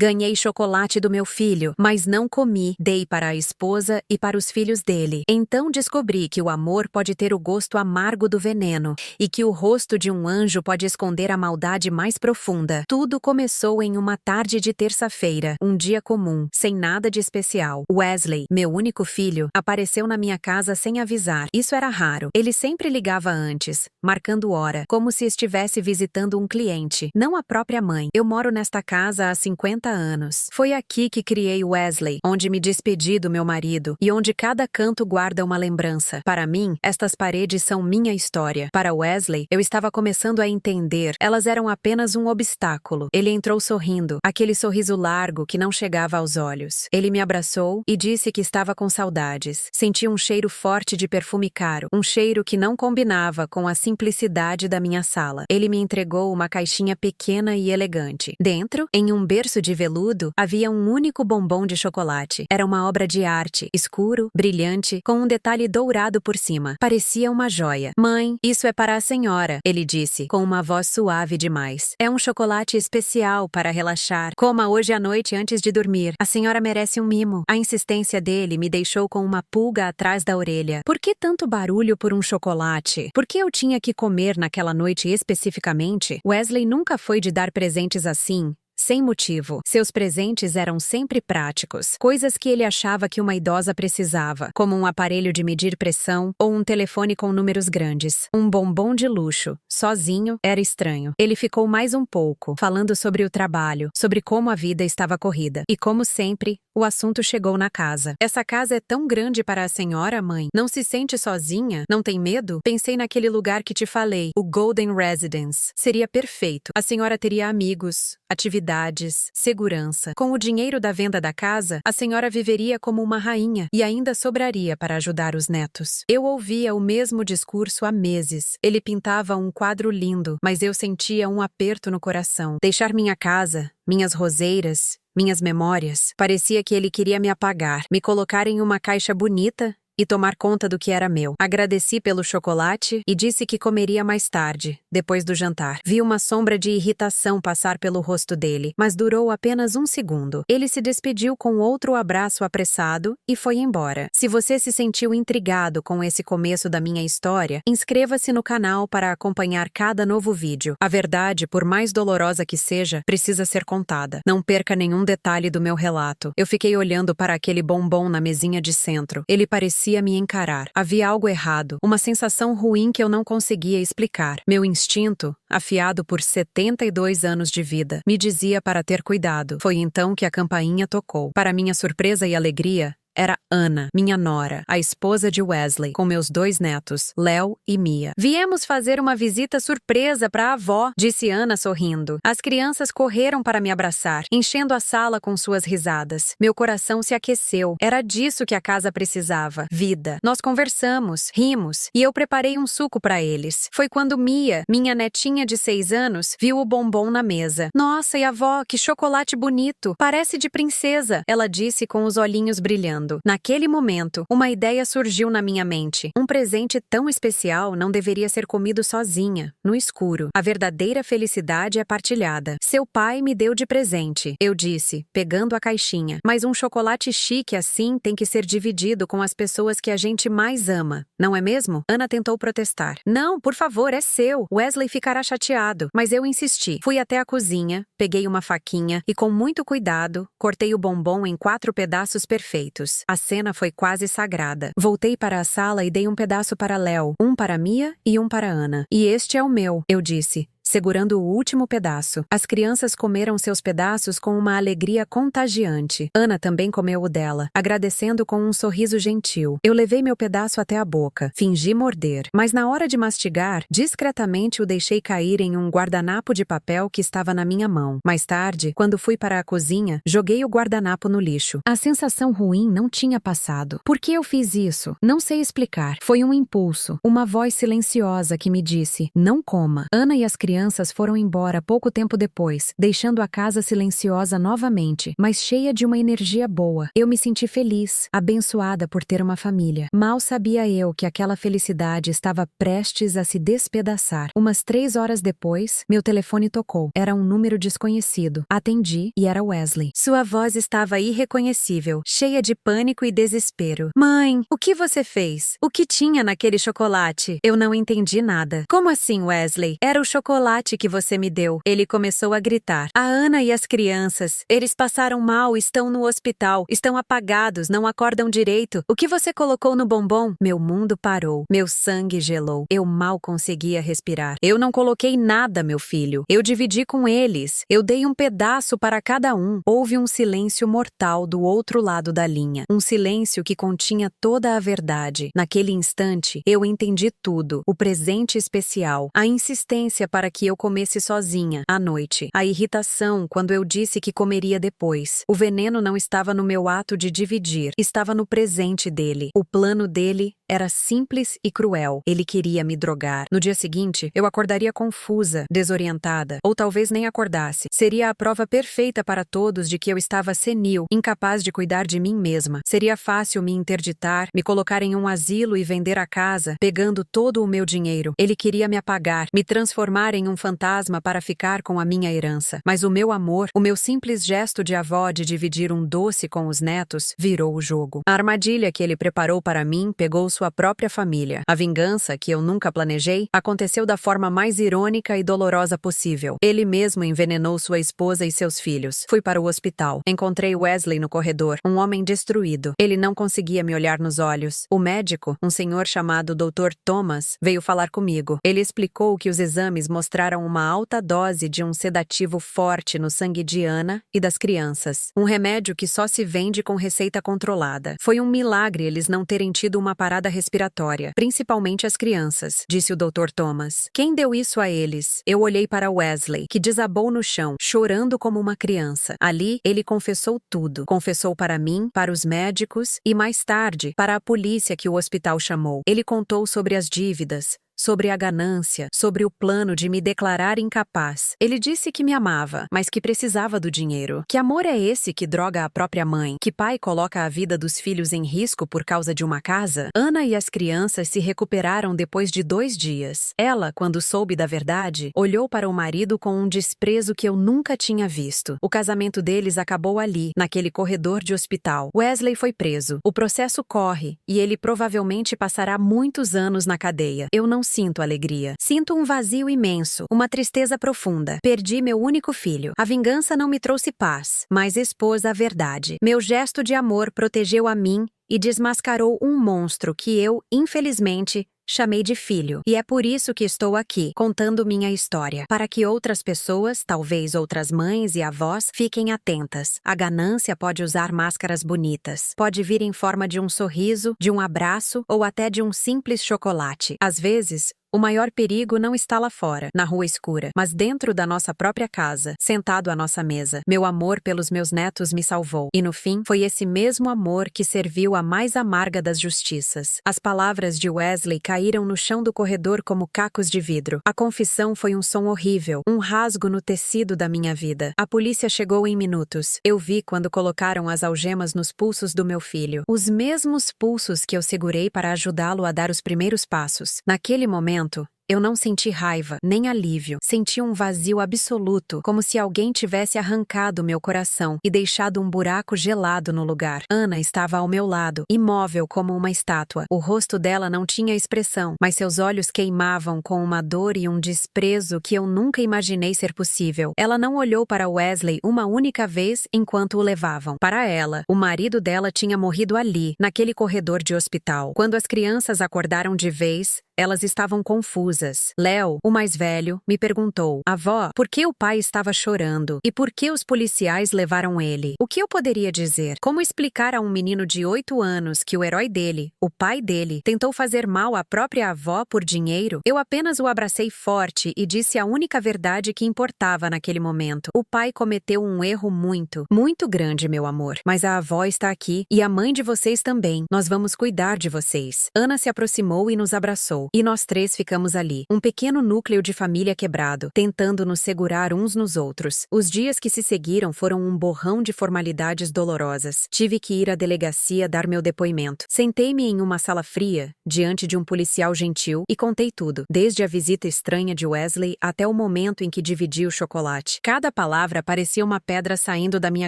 Ganhei chocolate do meu filho, mas não comi. Dei para a esposa e para os filhos dele. Então descobri que o amor pode ter o gosto amargo do veneno e que o rosto de um anjo pode esconder a maldade mais profunda. Tudo começou em uma tarde de terça-feira, um dia comum, sem nada de especial. Wesley, meu único filho, apareceu na minha casa sem avisar. Isso era raro. Ele sempre ligava antes, marcando hora, como se estivesse visitando um cliente, não a própria mãe. Eu moro nesta casa há 50 anos. Foi aqui que criei Wesley, onde me despedi do meu marido e onde cada canto guarda uma lembrança. Para mim, estas paredes são minha história. Para Wesley, eu estava começando a entender. Elas eram apenas um obstáculo. Ele entrou sorrindo, aquele sorriso largo que não chegava aos olhos. Ele me abraçou e disse que estava com saudades. Senti um cheiro forte de perfume caro, um cheiro que não combinava com a simplicidade da minha sala. Ele me entregou uma caixinha pequena e elegante. Dentro, em um berço de veludo, havia um único bombom de chocolate. Era uma obra de arte, escuro, brilhante, com um detalhe dourado por cima. Parecia uma joia. Mãe, isso é para a senhora, ele disse, com uma voz suave demais. É um chocolate especial para relaxar. Coma hoje à noite antes de dormir. A senhora merece um mimo. A insistência dele me deixou com uma pulga atrás da orelha. Por que tanto barulho por um chocolate? Por que eu tinha que comer naquela noite especificamente? Wesley nunca foi de dar presentes assim, sem motivo. Seus presentes eram sempre práticos, coisas que ele achava que uma idosa precisava, como um aparelho de medir pressão ou um telefone com números grandes. Um bombom de luxo, sozinho, era estranho. Ele ficou mais um pouco, falando sobre o trabalho, sobre como a vida estava corrida. E como sempre, o assunto chegou na casa. Essa casa é tão grande para a senhora, mãe? Não se sente sozinha? Não tem medo? Pensei naquele lugar que te falei, o Golden Residence. Seria perfeito. A senhora teria amigos, atividades, segurança. Com o dinheiro da venda da casa, a senhora viveria como uma rainha e ainda sobraria para ajudar os netos. Eu ouvia o mesmo discurso há meses. Ele pintava um quadro lindo, mas eu sentia um aperto no coração. Deixar minha casa, minhas roseiras, minhas memórias. Parecia que ele queria me apagar, me colocar em uma caixa bonita e tomar conta do que era meu. Agradeci pelo chocolate e disse que comeria mais tarde, depois do jantar. Vi uma sombra de irritação passar pelo rosto dele, mas durou apenas um segundo. Ele se despediu com outro abraço apressado e foi embora. Se você se sentiu intrigado com esse começo da minha história, inscreva-se no canal para acompanhar cada novo vídeo. A verdade, por mais dolorosa que seja, precisa ser contada. Não perca nenhum detalhe do meu relato. Eu fiquei olhando para aquele bombom na mesinha de centro. Ele parecia me encarar. Havia algo errado, uma sensação ruim que eu não conseguia explicar. Meu instinto, afiado por 72 anos de vida, me dizia para ter cuidado. Foi então que a campainha tocou. Para minha surpresa e alegria, era Ana, minha nora, a esposa de Wesley, com meus 2 netos, Léo e Mia. Viemos fazer uma visita surpresa para a avó, disse Ana sorrindo. As crianças correram para me abraçar, enchendo a sala com suas risadas. Meu coração se aqueceu. Era disso que a casa precisava. Vida. Nós conversamos, rimos, e eu preparei um suco para eles. Foi quando Mia, minha netinha de 6 anos, viu o bombom na mesa. Nossa, e avó, que chocolate bonito! Parece de princesa, ela disse com os olhinhos brilhando. Naquele momento, uma ideia surgiu na minha mente. Um presente tão especial não deveria ser comido sozinha, no escuro. A verdadeira felicidade é partilhada. Seu pai me deu de presente, eu disse, pegando a caixinha. Mas um chocolate chique assim tem que ser dividido com as pessoas que a gente mais ama, não é mesmo? Ana tentou protestar. Não, por favor, é seu. Wesley ficará chateado. Mas eu insisti. Fui até a cozinha, peguei uma faquinha e, com muito cuidado, cortei o bombom em 4 pedaços perfeitos. A cena foi quase sagrada. Voltei para a sala e dei um pedaço para Léo, um para Mia e um para Ana. E este é o meu, eu disse, segurando o último pedaço. As crianças comeram seus pedaços com uma alegria contagiante. Ana também comeu o dela, agradecendo com um sorriso gentil. Eu levei meu pedaço até a boca, fingi morder, mas na hora de mastigar, discretamente o deixei cair em um guardanapo de papel que estava na minha mão. Mais tarde, quando fui para a cozinha, joguei o guardanapo no lixo. A sensação ruim não tinha passado. Por que eu fiz isso? Não sei explicar. Foi um impulso, uma voz silenciosa que me disse, não coma. Ana e as crianças crianças foram embora pouco tempo depois, deixando a casa silenciosa novamente, mas cheia de uma energia boa. Eu me senti feliz, abençoada por ter uma família. Mal sabia eu que aquela felicidade estava prestes a se despedaçar. Umas 3 horas depois, meu telefone tocou. Era um número desconhecido. Atendi e era Wesley. Sua voz estava irreconhecível, cheia de pânico e desespero. Mãe, o que você fez? O que tinha naquele chocolate? Eu não entendi nada. Como assim, Wesley? Era o chocolate que você me deu. Ele começou a gritar. A Ana e as crianças. Eles passaram mal, estão no hospital, estão apagados, não acordam direito. O que você colocou no bombom? Meu mundo parou. Meu sangue gelou. Eu mal conseguia respirar. Eu não coloquei nada, meu filho. Eu dividi com eles. Eu dei um pedaço para cada um. Houve um silêncio mortal do outro lado da linha. Um silêncio que continha toda a verdade. Naquele instante, eu entendi tudo. O presente especial. A insistência para que eu comesse sozinha, à noite. A irritação quando eu disse que comeria depois. O veneno não estava no meu ato de dividir. Estava no presente dele. O plano dele era simples e cruel. Ele queria me drogar. No dia seguinte, eu acordaria confusa, desorientada, ou talvez nem acordasse. Seria a prova perfeita para todos de que eu estava senil, incapaz de cuidar de mim mesma. Seria fácil me interditar, me colocar em um asilo e vender a casa, pegando todo o meu dinheiro. Ele queria me apagar, me transformar em um fantasma para ficar com a minha herança. Mas o meu amor, o meu simples gesto de avó de dividir um doce com os netos, virou o jogo. A armadilha que ele preparou para mim pegou sua própria família. A vingança, que eu nunca planejei, aconteceu da forma mais irônica e dolorosa possível. Ele mesmo envenenou sua esposa e seus filhos. Fui para o hospital. Encontrei Wesley no corredor, um homem destruído. Ele não conseguia me olhar nos olhos. O médico, um senhor chamado Dr. Thomas, veio falar comigo. Ele explicou que os exames mostraram uma alta dose de um sedativo forte no sangue de Ana e das crianças. Um remédio que só se vende com receita controlada. Foi um milagre eles não terem tido uma parada respiratória, principalmente as crianças, disse o Dr. Thomas. Quem deu isso a eles? Eu olhei para Wesley, que desabou no chão, chorando como uma criança. Ali, ele confessou tudo. Confessou para mim, para os médicos e, mais tarde, para a polícia que o hospital chamou. Ele contou sobre as dívidas, sobre a ganância, sobre o plano de me declarar incapaz. Ele disse que me amava, mas que precisava do dinheiro. Que amor é esse que droga a própria mãe? Que pai coloca a vida dos filhos em risco por causa de uma casa? Ana e as crianças se recuperaram depois de 2 dias. Ela, quando soube da verdade, olhou para o marido com um desprezo que eu nunca tinha visto. O casamento deles acabou ali, naquele corredor de hospital. Wesley foi preso. O processo corre, e ele provavelmente passará muitos anos na cadeia. Eu não sinto alegria. Sinto um vazio imenso, uma tristeza profunda. Perdi meu único filho. A vingança não me trouxe paz, mas expôs a verdade. Meu gesto de amor protegeu a mim e desmascarou um monstro que eu, infelizmente, chamei de filho. E é por isso que estou aqui, contando minha história. Para que outras pessoas, talvez outras mães e avós, fiquem atentas. A ganância pode usar máscaras bonitas. Pode vir em forma de um sorriso, de um abraço ou até de um simples chocolate. Às vezes, o maior perigo não está lá fora, na rua escura, mas dentro da nossa própria casa, sentado à nossa mesa. Meu amor pelos meus netos me salvou. E no fim, foi esse mesmo amor que serviu a mais amarga das justiças. As palavras de Wesley caíram no chão do corredor como cacos de vidro. A confissão foi um som horrível, um rasgo no tecido da minha vida. A polícia chegou em minutos. Eu vi quando colocaram as algemas nos pulsos do meu filho. Os mesmos pulsos que eu segurei para ajudá-lo a dar os primeiros passos. Naquele momento, eu não senti raiva, nem alívio. Senti um vazio absoluto, como se alguém tivesse arrancado meu coração e deixado um buraco gelado no lugar. Ana estava ao meu lado, imóvel como uma estátua. O rosto dela não tinha expressão, mas seus olhos queimavam com uma dor e um desprezo que eu nunca imaginei ser possível. Ela não olhou para Wesley uma única vez enquanto o levavam. Para ela, o marido dela tinha morrido ali, naquele corredor de hospital. Quando as crianças acordaram de vez, elas estavam confusas. Léo, o mais velho, me perguntou: avó, por que o pai estava chorando? E por que os policiais levaram ele? O que eu poderia dizer? Como explicar a um menino de 8 anos que o herói dele, o pai dele, tentou fazer mal à própria avó por dinheiro? Eu apenas o abracei forte e disse a única verdade que importava naquele momento. O pai cometeu um erro muito, muito grande, meu amor. Mas a avó está aqui e a mãe de vocês também. Nós vamos cuidar de vocês. Ana se aproximou e nos abraçou. e nós três ficamos ali, um pequeno núcleo de família quebrado, tentando nos segurar uns nos outros. Os dias que se seguiram foram um borrão de formalidades dolorosas. Tive que ir à delegacia dar meu depoimento. Sentei-me em uma sala fria, diante de um policial gentil, e contei tudo, desde a visita estranha de Wesley até o momento em que dividi o chocolate. Cada palavra parecia uma pedra saindo da minha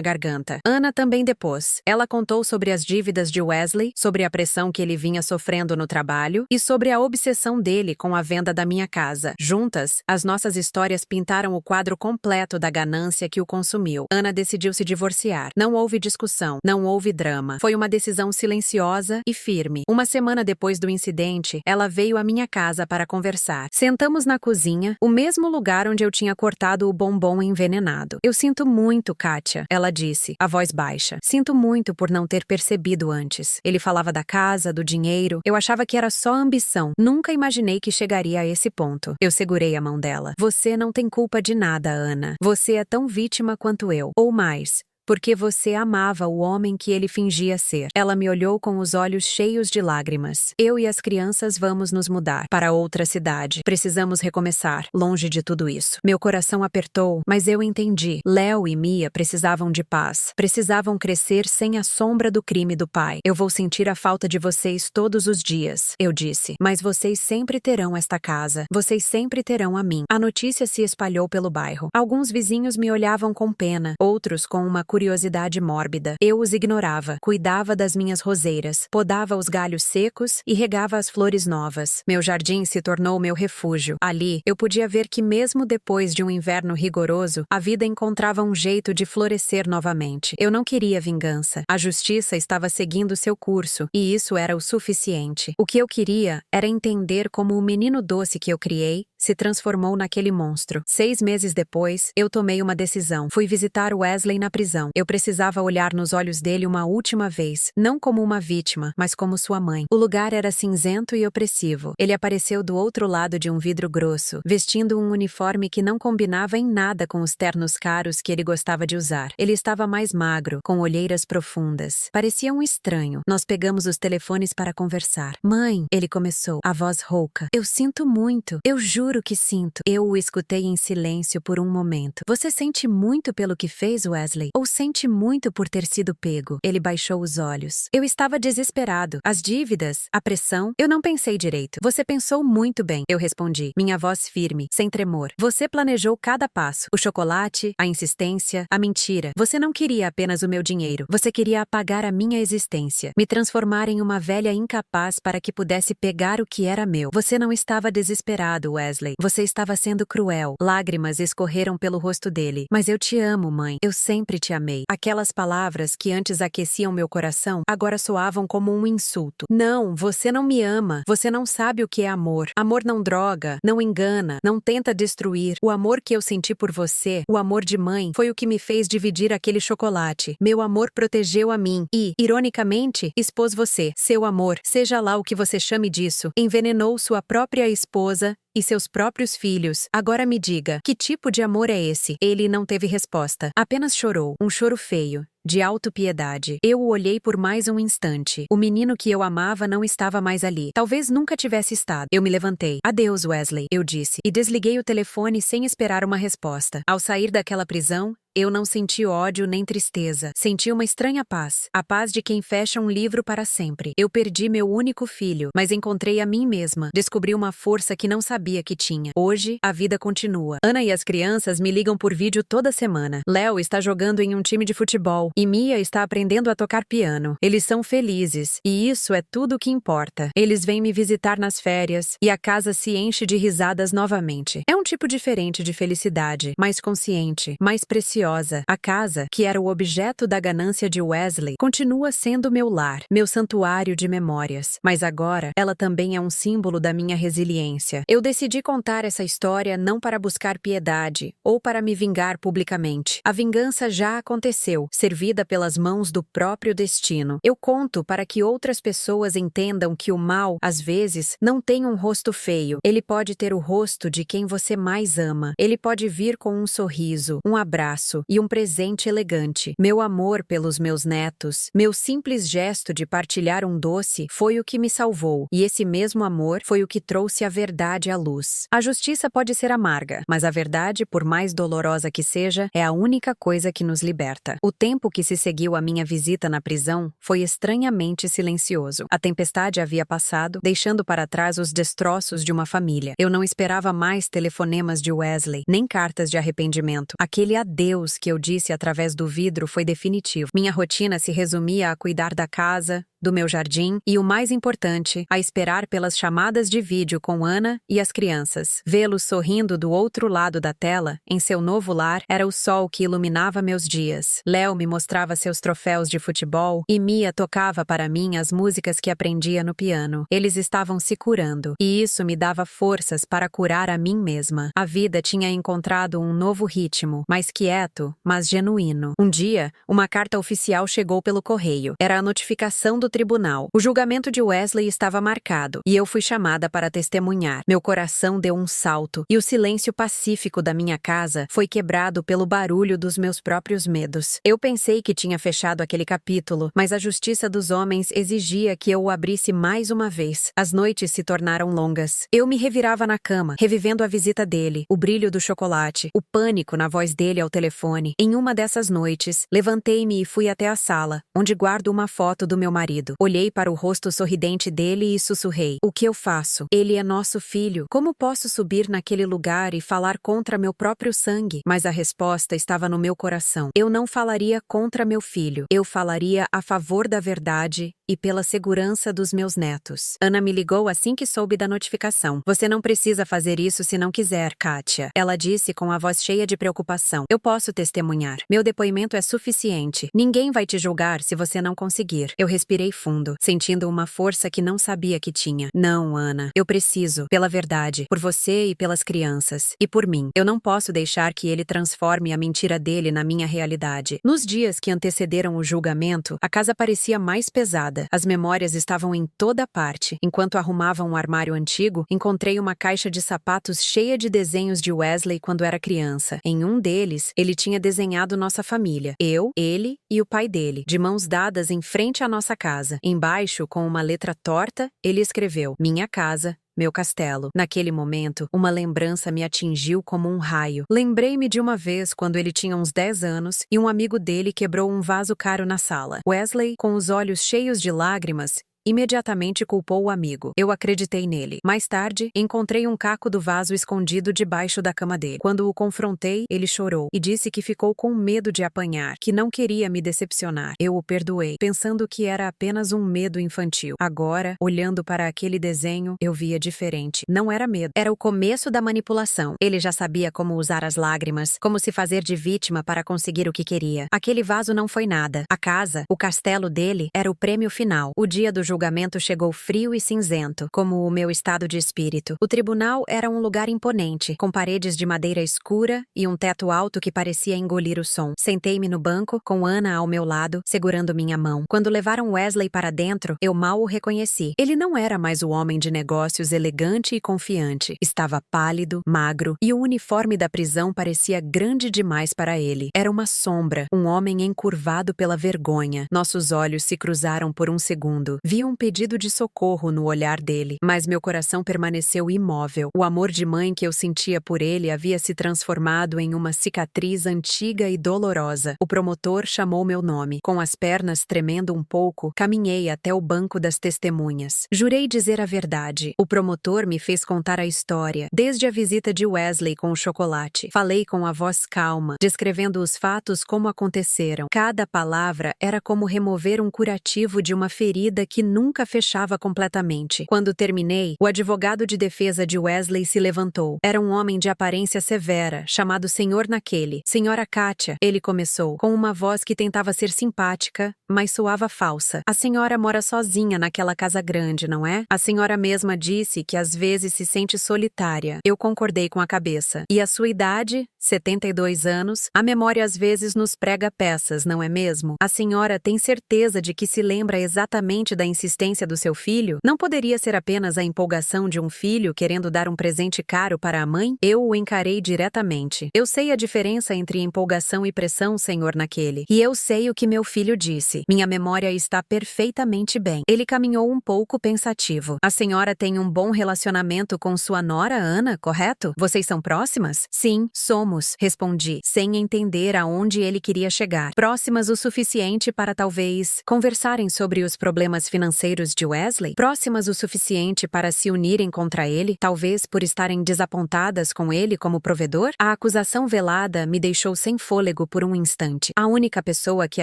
garganta. Ana também depôs. Ela contou sobre as dívidas de Wesley, sobre a pressão que ele vinha sofrendo no trabalho e sobre a obsessão dele com a venda da minha casa. Juntas, as nossas histórias pintaram o quadro completo da ganância que o consumiu. Ana decidiu se divorciar. Não houve discussão, não houve drama. Foi uma decisão silenciosa e firme. Uma semana depois do incidente, ela veio à minha casa para conversar. Sentamos na cozinha, o mesmo lugar onde eu tinha cortado o bombom envenenado. Eu sinto muito, Kátia, ela disse, a voz baixa. Sinto muito por não ter percebido antes. Ele falava da casa, do dinheiro. Eu achava que era só ambição. Nunca imaginei que chegaria a esse ponto. Eu segurei a mão dela. Você não tem culpa de nada, Ana. Você é tão vítima quanto eu. Ou mais. Porque você amava o homem que ele fingia ser. Ela me olhou com os olhos cheios de lágrimas. Eu e as crianças vamos nos mudar para outra cidade. Precisamos recomeçar, longe de tudo isso. Meu coração apertou, mas eu entendi. Léo e Mia precisavam de paz. Precisavam crescer sem a sombra do crime do pai. Eu vou sentir a falta de vocês todos os dias, eu disse. Mas vocês sempre terão esta casa. Vocês sempre terão a mim. A notícia se espalhou pelo bairro. Alguns vizinhos me olhavam com pena, outros com uma curiosidade mórbida. Eu os ignorava, cuidava das minhas roseiras, podava os galhos secos e regava as flores novas. Meu jardim se tornou meu refúgio. Ali, eu podia ver que mesmo depois de um inverno rigoroso, a vida encontrava um jeito de florescer novamente. Eu não queria vingança. A justiça estava seguindo seu curso, e isso era o suficiente. O que eu queria era entender como o menino doce que eu criei se transformou naquele monstro. 6 meses depois, eu tomei uma decisão. Fui visitar Wesley na prisão. Eu precisava olhar nos olhos dele uma última vez, não como uma vítima, mas como sua mãe. O lugar era cinzento e opressivo. Ele apareceu do outro lado de um vidro grosso, vestindo um uniforme que não combinava em nada com os ternos caros que ele gostava de usar. Ele estava mais magro, com olheiras profundas. Parecia um estranho. Nós pegamos os telefones para conversar. Mãe, ele começou, a voz rouca. Eu sinto muito. Eu juro que sinto. Eu o escutei em silêncio por um momento. Você sente muito pelo que fez, Wesley? Ou sente muito por ter sido pego? Ele baixou os olhos. Eu estava desesperado. As dívidas, a pressão. Eu não pensei direito. Você pensou muito bem, eu respondi, minha voz firme, sem tremor. Você planejou cada passo. O chocolate, a insistência, a mentira. Você não queria apenas o meu dinheiro. Você queria apagar a minha existência. Me transformar em uma velha incapaz para que pudesse pegar o que era meu. Você não estava desesperado, Wesley. Você estava sendo cruel. Lágrimas escorreram pelo rosto dele. Mas eu te amo, mãe. Eu sempre te amei. Aquelas palavras que antes aqueciam meu coração, agora soavam como um insulto. Não, você não me ama. Você não sabe o que é amor. Amor não droga, não engana, não tenta destruir. O amor que eu senti por você, o amor de mãe, foi o que me fez dividir aquele chocolate. Meu amor protegeu a mim e, ironicamente, expôs você. Seu amor, seja lá o que você chame disso, envenenou sua própria esposa e seus próprios filhos. Agora me diga, que tipo de amor é esse? Ele não teve resposta. Apenas chorou. Um choro feio, de autopiedade. Eu o olhei por mais um instante. O menino que eu amava não estava mais ali. Talvez nunca tivesse estado. Eu me levantei. Adeus, Wesley, eu disse, e desliguei o telefone sem esperar uma resposta. Ao sair daquela prisão, eu não senti ódio nem tristeza. Senti uma estranha paz. A paz de quem fecha um livro para sempre. Eu perdi meu único filho, mas encontrei a mim mesma. Descobri uma força que não sabia que tinha. Hoje, a vida continua. Ana e as crianças me ligam por vídeo toda semana. Léo está jogando em um time de futebol e Mia está aprendendo a tocar piano. Eles são felizes e isso é tudo o que importa. Eles vêm me visitar nas férias e a casa se enche de risadas novamente. É um tipo diferente de felicidade, mais consciente, mais preciosa. A casa, que era o objeto da ganância de Wesley, continua sendo meu lar, meu santuário de memórias. Mas agora, ela também é um símbolo da minha resiliência. Eu decidi contar essa história não para buscar piedade ou para me vingar publicamente. A vingança já aconteceu, serviu movida pelas mãos do próprio destino. Eu conto para que outras pessoas entendam que o mal, às vezes, não tem um rosto feio. Ele pode ter o rosto de quem você mais ama. Ele pode vir com um sorriso, um abraço e um presente elegante. Meu amor pelos meus netos, meu simples gesto de partilhar um doce foi o que me salvou, e esse mesmo amor foi o que trouxe a verdade à luz. A justiça pode ser amarga, mas a verdade, por mais dolorosa que seja, é a única coisa que nos liberta. O tempo que se seguiu à minha visita na prisão foi estranhamente silencioso. A tempestade havia passado, deixando para trás os destroços de uma família. Eu não esperava mais telefonemas de Wesley, nem cartas de arrependimento. Aquele adeus que eu disse através do vidro foi definitivo. Minha rotina se resumia a cuidar da casa, do meu jardim e, o mais importante, a esperar pelas chamadas de vídeo com Ana e as crianças. Vê-los sorrindo do outro lado da tela, em seu novo lar, era o sol que iluminava meus dias. Léo me mostrava seus troféus de futebol e Mia tocava para mim as músicas que aprendia no piano. Eles estavam se curando, e isso me dava forças para curar a mim mesma. A vida tinha encontrado um novo ritmo, mais quieto, mas genuíno. Um dia, uma carta oficial chegou pelo correio. Era a notificação do tribunal. O julgamento de Wesley estava marcado, e eu fui chamada para testemunhar. Meu coração deu um salto, e o silêncio pacífico da minha casa foi quebrado pelo barulho dos meus próprios medos. Eu pensei que tinha fechado aquele capítulo, mas a justiça dos homens exigia que eu o abrisse mais uma vez. As noites se tornaram longas. Eu me revirava na cama, revivendo a visita dele, o brilho do chocolate, o pânico na voz dele ao telefone. Em uma dessas noites, levantei-me e fui até a sala, onde guardo uma foto do meu marido. Olhei para o rosto sorridente dele e sussurrei: "O que eu faço? Ele é nosso filho. Como posso subir naquele lugar e falar contra meu próprio sangue?" Mas a resposta estava no meu coração. Eu não falaria contra meu filho. Eu falaria a favor da verdade e pela segurança dos meus netos. Ana me ligou assim que soube da notificação. "Você não precisa fazer isso se não quiser, Kátia." Ela disse com a voz cheia de preocupação. "Eu posso testemunhar. Meu depoimento é suficiente. Ninguém vai te julgar se você não conseguir." Eu respirei fundo, sentindo uma força que não sabia que tinha. "Não, Ana. Eu preciso. Pela verdade. Por você e pelas crianças. E por mim. Eu não posso deixar que ele transforme a mentira dele na minha realidade." Nos dias que antecederam o julgamento, a casa parecia mais pesada. As memórias estavam em toda parte. Enquanto arrumava um armário antigo, encontrei uma caixa de sapatos cheia de desenhos de Wesley quando era criança. Em um deles, ele tinha desenhado nossa família. Eu, ele e o pai dele, de mãos dadas em frente à nossa casa. Embaixo, com uma letra torta, ele escreveu: "Minha casa, meu castelo." Naquele momento, uma lembrança me atingiu como um raio. Lembrei-me de uma vez quando ele tinha uns 10 anos e um amigo dele quebrou um vaso caro na sala. Wesley, com os olhos cheios de lágrimas, imediatamente culpou o amigo. Eu acreditei nele. Mais tarde, encontrei um caco do vaso escondido debaixo da cama dele. Quando o confrontei, ele chorou e disse que ficou com medo de apanhar, que não queria me decepcionar. Eu o perdoei, pensando que era apenas um medo infantil. Agora, olhando para aquele desenho, eu via diferente. Não era medo, era o começo da manipulação. Ele já sabia como usar as lágrimas, como se fazer de vítima para conseguir o que queria. Aquele vaso não foi nada. A casa, o castelo dele, era o prêmio final. O dia do julgamento chegou frio e cinzento, como o meu estado de espírito. O tribunal era um lugar imponente, com paredes de madeira escura e um teto alto que parecia engolir o som. Sentei-me no banco, com Ana ao meu lado, segurando minha mão. Quando levaram Wesley para dentro, eu mal o reconheci. Ele não era mais o homem de negócios elegante e confiante. Estava pálido, magro, e o uniforme da prisão parecia grande demais para ele. Era uma sombra, um homem encurvado pela vergonha. Nossos olhos se cruzaram por um segundo. Vi um pedido de socorro no olhar dele, mas meu coração permaneceu imóvel. O amor de mãe que eu sentia por ele havia se transformado em uma cicatriz antiga e dolorosa. O promotor chamou meu nome. Com as pernas tremendo um pouco, caminhei até o banco das testemunhas. Jurei dizer a verdade. O promotor me fez contar a história, desde a visita de Wesley com o chocolate. Falei com a voz calma, descrevendo os fatos como aconteceram. Cada palavra era como remover um curativo de uma ferida que nunca fechava completamente. Quando terminei, o advogado de defesa de Wesley se levantou. Era um homem de aparência severa, chamado Sr. naquele. Senhora Katia, ele começou, com uma voz que tentava ser simpática, mas soava falsa. A senhora mora sozinha naquela casa grande, não é? A senhora mesma disse que às vezes se sente solitária. Eu concordei com a cabeça. E a sua idade? 72 anos. A memória às vezes nos prega peças, não é mesmo? A senhora tem certeza de que se lembra exatamente da insistência do seu filho? Não poderia ser apenas a empolgação de um filho querendo dar um presente caro para a mãe? Eu o encarei diretamente. Eu sei a diferença entre empolgação e pressão, senhor naquele. E eu sei o que meu filho disse. Minha memória está perfeitamente bem. Ele caminhou um pouco pensativo. A senhora tem um bom relacionamento com sua nora, Ana, correto? Vocês são próximas? Sim, somos, respondi, sem entender aonde ele queria chegar. Próximas o suficiente para talvez conversarem sobre os problemas financeiros de Wesley? Próximas o suficiente para se unirem contra ele, talvez por estarem desapontadas com ele como provedor? A acusação velada me deixou sem fôlego por um instante. A única pessoa que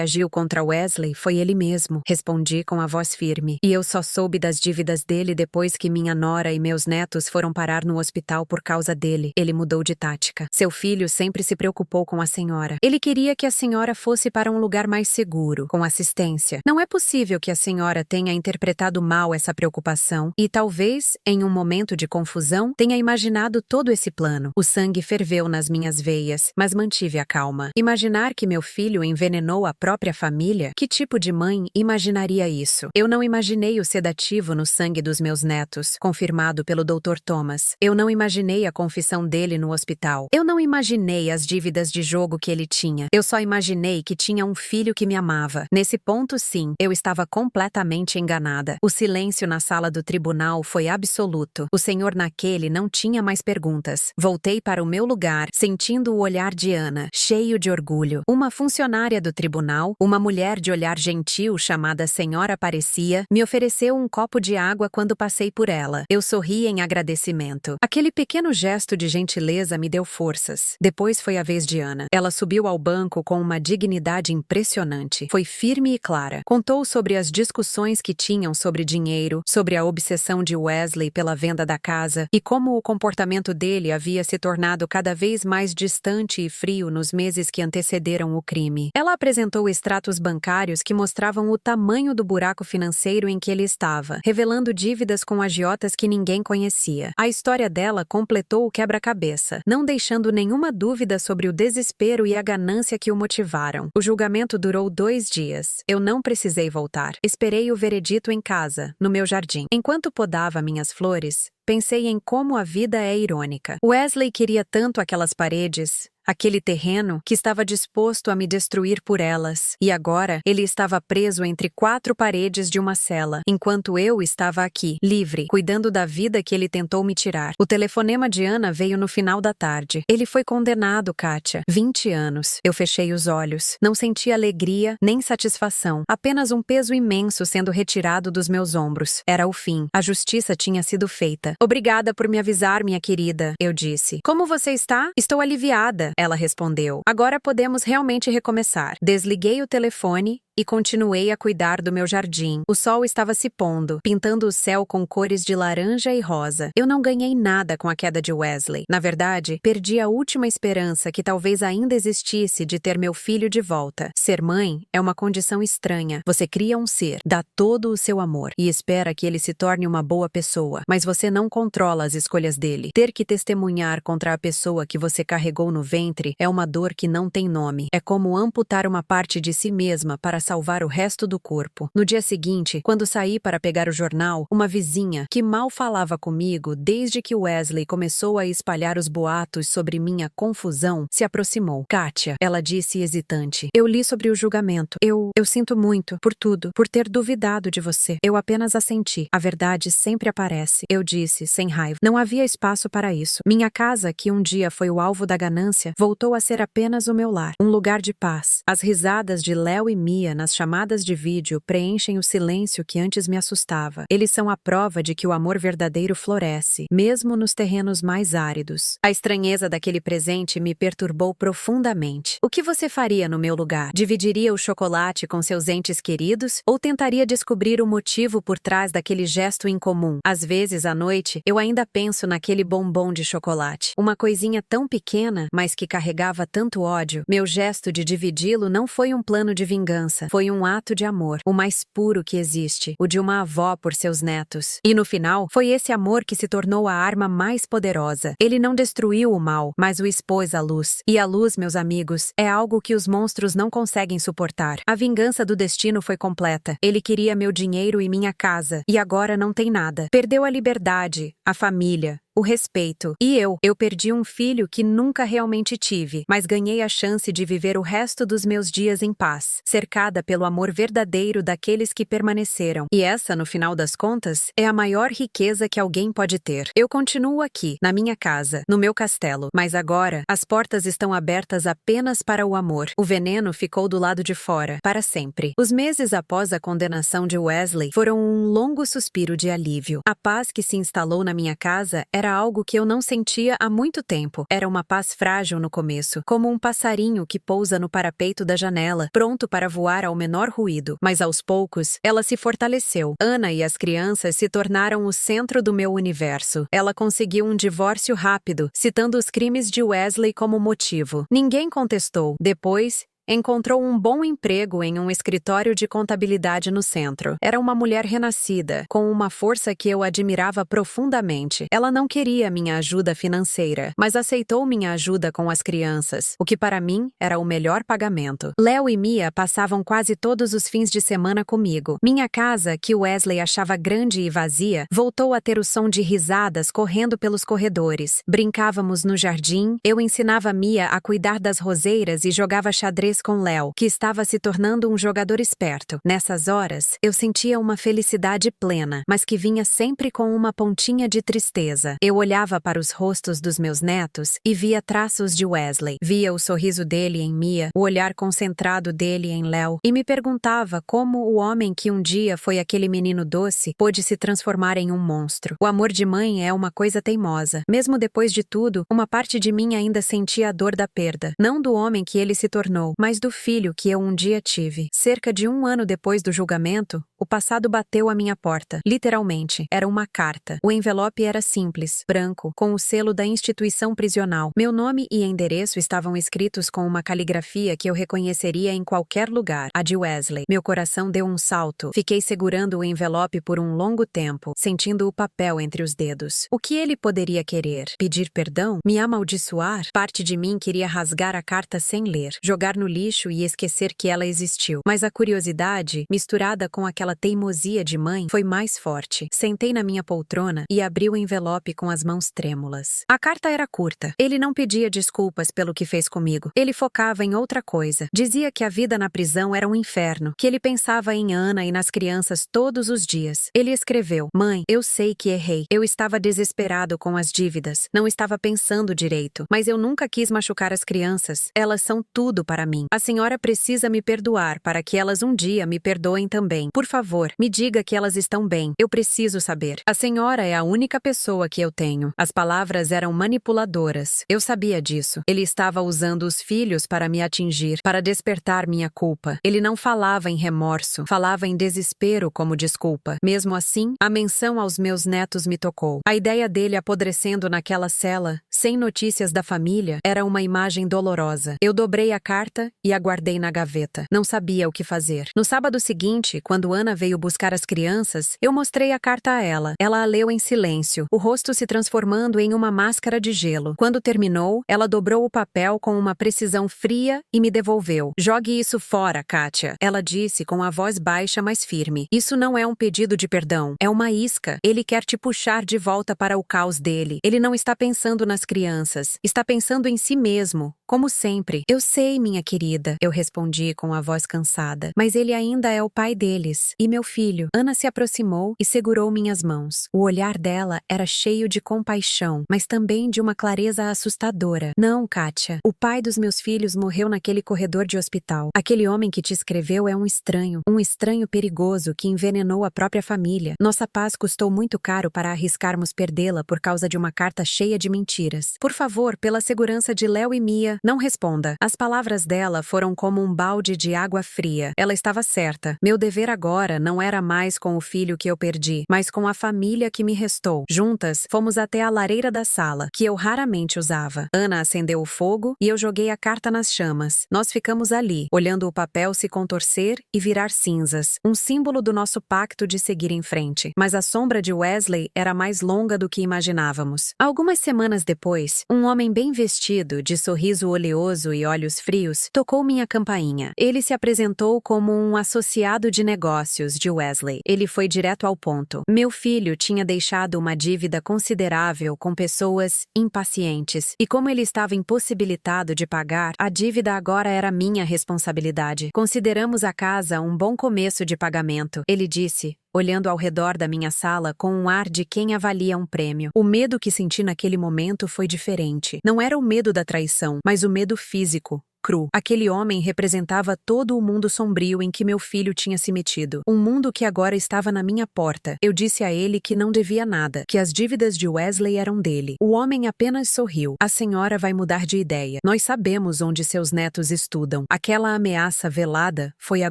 agiu contra Wesley foi ele mesmo, respondi com a voz firme. E eu só soube das dívidas dele depois que minha nora e meus netos foram parar no hospital por causa dele. Ele mudou de tática. Seu filho sempre se preocupou com a senhora. Ele queria que a senhora fosse para um lugar mais seguro, com assistência. Não é possível que a senhora tenha interpretado mal essa preocupação e talvez, em um momento de confusão, tenha imaginado todo esse plano. O sangue ferveu nas minhas veias, mas mantive a calma. Imaginar que meu filho envenenou a própria família? Que tipo de mãe imaginaria isso? Eu não imaginei o sedativo no sangue dos meus netos, confirmado pelo Dr. Thomas. Eu não imaginei a confissão dele no hospital. Eu não imaginei as dívidas de jogo que ele tinha. Eu só imaginei que tinha um filho que me amava. Nesse ponto, sim, eu estava completamente enganada. O silêncio na sala do tribunal foi absoluto. O senhor naquele não tinha mais perguntas. Voltei para o meu lugar, sentindo o olhar de Ana, cheio de orgulho. Uma funcionária do tribunal, uma mulher de olhar gentil chamada Senhora Parecia, me ofereceu um copo de água quando passei por ela. Eu sorri em agradecimento. Aquele pequeno gesto de gentileza me deu forças. Depois foi a vez de Ana. Ela subiu ao banco com uma dignidade impressionante. Foi firme e clara. Contou sobre as discussões que tinham sobre dinheiro, sobre a obsessão de Wesley pela venda da casa e como o comportamento dele havia se tornado cada vez mais distante e frio nos meses que antecederam o crime. Ela apresentou extratos bancários que mostravam o tamanho do buraco financeiro em que ele estava, revelando dívidas com agiotas que ninguém conhecia. A história dela completou o quebra-cabeça, não deixando nenhuma dúvida sobre o desespero e a ganância que o motivaram. O julgamento durou 2 dias. Eu não precisei voltar. Esperei o veredito em casa, no meu jardim. Enquanto podava minhas flores, pensei em como a vida é irônica. Wesley queria tanto aquelas paredes, aquele terreno, que estava disposto a me destruir por elas. E agora, ele estava preso entre 4 paredes de uma cela, enquanto eu estava aqui, livre, cuidando da vida que ele tentou me tirar. O telefonema de Ana veio no final da tarde. Ele foi condenado, Katia. 20 anos. Eu fechei os olhos. Não senti alegria, nem satisfação. Apenas um peso imenso sendo retirado dos meus ombros. Era o fim. A justiça tinha sido feita. Obrigada por me avisar, minha querida, eu disse. Como você está? Estou aliviada, ela respondeu. Agora podemos realmente recomeçar. Desliguei o telefone e continuei a cuidar do meu jardim. O sol estava se pondo, pintando o céu com cores de laranja e rosa. Eu não ganhei nada com a queda de Wesley. Na verdade, perdi a última esperança que talvez ainda existisse de ter meu filho de volta. Ser mãe é uma condição estranha. Você cria um ser, dá todo o seu amor e espera que ele se torne uma boa pessoa, mas você não controla as escolhas dele. Ter que testemunhar contra a pessoa que você carregou no ventre é uma dor que não tem nome. É como amputar uma parte de si mesma para salvar o resto do corpo. No dia seguinte, quando saí para pegar o jornal, uma vizinha, que mal falava comigo desde que Wesley começou a espalhar os boatos sobre minha confusão, se aproximou. Katia, ela disse hesitante. Eu li sobre o julgamento. Eu sinto muito, por tudo, por ter duvidado de você. Eu apenas assenti. A verdade sempre aparece. Eu disse, sem raiva. Não havia espaço para isso. Minha casa, que um dia foi o alvo da ganância, voltou a ser apenas o meu lar. Um lugar de paz. As risadas de Léo e Mia dia, nas chamadas de vídeo, preenchem o silêncio que antes me assustava. Eles são a prova de que o amor verdadeiro floresce, mesmo nos terrenos mais áridos. A estranheza daquele presente me perturbou profundamente. O que você faria no meu lugar? Dividiria o chocolate com seus entes queridos? Ou tentaria descobrir o motivo por trás daquele gesto incomum? Às vezes, à noite, eu ainda penso naquele bombom de chocolate. Uma coisinha tão pequena, mas que carregava tanto ódio. Meu gesto de dividi-lo não foi um plano de vingança. Foi um ato de amor, o mais puro que existe, o de uma avó por seus netos. E no final, foi esse amor que se tornou a arma mais poderosa. Ele não destruiu o mal, mas o expôs à luz. E a luz, meus amigos, é algo que os monstros não conseguem suportar. A vingança do destino foi completa. Ele queria meu dinheiro e minha casa, e agora não tem nada. Perdeu a liberdade, a família, o respeito. E eu perdi um filho que nunca realmente tive, mas ganhei a chance de viver o resto dos meus dias em paz, cercada pelo amor verdadeiro daqueles que permaneceram. E essa, no final das contas, é a maior riqueza que alguém pode ter. Eu continuo aqui, na minha casa, no meu castelo, mas agora as portas estão abertas apenas para o amor. O veneno ficou do lado de fora, para sempre. Os meses após a condenação de Wesley foram um longo suspiro de alívio. A paz que se instalou na minha casa era algo que eu não sentia há muito tempo. Era uma paz frágil no começo, como um passarinho que pousa no parapeito da janela, pronto para voar ao menor ruído. Mas aos poucos, ela se fortaleceu. Ana e as crianças se tornaram o centro do meu universo. Ela conseguiu um divórcio rápido, citando os crimes de Wesley como motivo. Ninguém contestou. Depois, encontrou um bom emprego em um escritório de contabilidade no centro. Era uma mulher renascida, com uma força que eu admirava profundamente. Ela não queria minha ajuda financeira, mas aceitou minha ajuda com as crianças, o que para mim era o melhor pagamento. Léo e Mia passavam quase todos os fins de semana comigo. Minha casa, que Wesley achava grande e vazia, voltou a ter o som de risadas correndo pelos corredores. Brincávamos no jardim, eu ensinava Mia a cuidar das roseiras e jogava xadrez com Léo, que estava se tornando um jogador esperto. Nessas horas, eu sentia uma felicidade plena, mas que vinha sempre com uma pontinha de tristeza. Eu olhava para os rostos dos meus netos e via traços de Wesley. Via o sorriso dele em Mia, o olhar concentrado dele em Léo, e me perguntava como o homem que um dia foi aquele menino doce pôde se transformar em um monstro. O amor de mãe é uma coisa teimosa. Mesmo depois de tudo, uma parte de mim ainda sentia a dor da perda. Não do homem que ele se tornou, mas do filho que eu um dia tive. Cerca de 1 ano depois do julgamento, o passado bateu à minha porta. Literalmente, era uma carta. O envelope era simples, branco, com o selo da instituição prisional. Meu nome e endereço estavam escritos com uma caligrafia que eu reconheceria em qualquer lugar, a de Wesley. Meu coração deu um salto. Fiquei segurando o envelope por um longo tempo, sentindo o papel entre os dedos. O que ele poderia querer? Pedir perdão? Me amaldiçoar? Parte de mim queria rasgar a carta sem ler, jogar no lixo e esquecer que ela existiu. Mas a curiosidade, misturada com aquela teimosia de mãe, foi mais forte. Sentei na minha poltrona e abri o envelope com as mãos trêmulas. A carta era curta. Ele não pedia desculpas pelo que fez comigo. Ele focava em outra coisa. Dizia que a vida na prisão era um inferno, que ele pensava em Ana e nas crianças todos os dias. Ele escreveu: "Mãe, eu sei que errei. Eu estava desesperado com as dívidas. Não estava pensando direito. Mas eu nunca quis machucar as crianças. Elas são tudo para mim. A senhora precisa me perdoar para que elas um dia me perdoem também. Por favor, me diga que elas estão bem. Eu preciso saber. A senhora é a única pessoa que eu tenho." As palavras eram manipuladoras. Eu sabia disso. Ele estava usando os filhos para me atingir, para despertar minha culpa. Ele não falava em remorso, falava em desespero como desculpa. Mesmo assim, a menção aos meus netos me tocou. A ideia dele apodrecendo naquela cela, sem notícias da família, era uma imagem dolorosa. Eu dobrei a carta e a guardei na gaveta. Não sabia o que fazer. No sábado seguinte, quando Ana veio buscar as crianças, eu mostrei a carta a ela. Ela a leu em silêncio, o rosto se transformando em uma máscara de gelo. Quando terminou, ela dobrou o papel com uma precisão fria e me devolveu. "Jogue isso fora, Kátia." Ela disse com a voz baixa, mas firme. "Isso não é um pedido de perdão. É uma isca. Ele quer te puxar de volta para o caos dele. Ele não está pensando nas crianças. Está pensando em si mesmo, como sempre. Eu sei, minha querida, eu respondi com a voz cansada, mas ele ainda é o pai deles. E meu filho? Ana se aproximou e segurou minhas mãos. O olhar dela era cheio de compaixão, mas também de uma clareza assustadora. Não, Kátia, o pai dos meus filhos morreu naquele corredor de hospital. Aquele homem que te escreveu é um estranho perigoso que envenenou a própria família. Nossa paz custou muito caro para arriscarmos perdê-la por causa de uma carta cheia de mentiras. Por favor, pela segurança de Léo e Mia, não responda. As palavras dela foram como um balde de água fria. Ela estava certa. Meu dever agora não era mais com o filho que eu perdi, mas com a família que me restou. Juntas, fomos até a lareira da sala, que eu raramente usava. Ana acendeu o fogo e eu joguei a carta nas chamas. Nós ficamos ali, olhando o papel se contorcer e virar cinzas, um símbolo do nosso pacto de seguir em frente. Mas a sombra de Wesley era mais longa do que imaginávamos. Algumas semanas depois, um homem bem vestido, de sorriso oleoso e olhos frios, tocou minha campainha. Ele se apresentou como um associado de negócios de Wesley. Ele foi direto ao ponto. Meu filho tinha deixado uma dívida considerável com pessoas impacientes, e como ele estava impossibilitado de pagar, a dívida agora era minha responsabilidade. Consideramos a casa um bom começo de pagamento, ele disse, olhando ao redor da minha sala com um ar de quem avalia um prêmio. O medo que senti naquele momento foi diferente. Não era o medo da traição, mas o medo físico. Cru. Aquele homem representava todo o mundo sombrio em que meu filho tinha se metido. Um mundo que agora estava na minha porta. Eu disse a ele que não devia nada, que as dívidas de Wesley eram dele. O homem apenas sorriu. A senhora vai mudar de ideia. Nós sabemos onde seus netos estudam. Aquela ameaça velada foi a